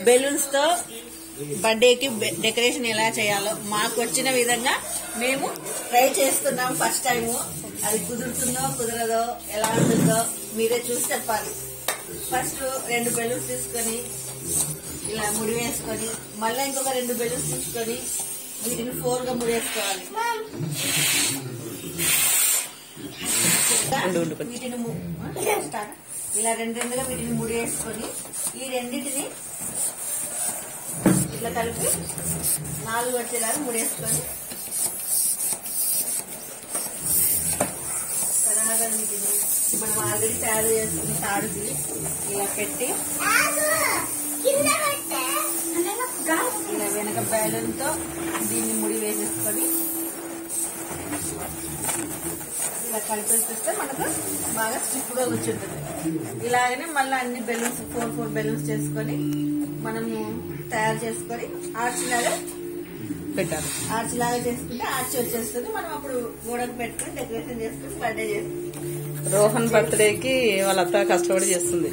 Balloons తో బర్త్డేకి decoration ఎలా చేయాలో మాకు వచ్చిన విధంగా మేము ట్రై చేస్తున్నాం. ఫస్ట్ టైం అది కుదురుతుందో కుదరదో ఎలా ఉంటుందో మీరే చూసి చెప్పాలి. ఫస్ట్ 2 బెలూన్స్ తీసుకొని ఇలా ముడి వేసుకొని మళ్ళీ ఇంకొక 2 బెలూన్స్ తీసుకొని వీటిని 4గా ముడేసుకోవాలి. వీటిని ఇలా 2గా వీటిని ముడి వేసుకొని ఈ రెండింటిని ఇట్లా కలిపి 4 వచ్చేలాగా ముడేసుకొని తర్వాత వీటిని మనం ఆల్రెడీ తయారు చేసుకుని తాడుకి ఇలా పెట్టి ఇలా వెనక బెలూన్తో దీన్ని ముడి వేసేసుకొని ఇలా కలిపేస్తే మనకు బాగా స్టిఫ్గా కూర్చుంటుంది. ఇలాగనే మళ్ళీ అన్ని బెలూన్స్ 4 బెలూన్స్ చేసుకొని మనము తయారు చేసుకొని ఆర్చ్ లాగా పెట్టాలి. ఆర్చ్ లాగా చేసుకుంటే ఆర్చ్ వచ్చేస్తుంది. మనం అప్పుడు గోడకు పెట్టుకుని డెకరేషన్ చేసుకుని బర్త్డే చేస్తాం. రోహన్ బర్త్డేకి వాళ్ళ అత్త కష్టపడి చేస్తుంది.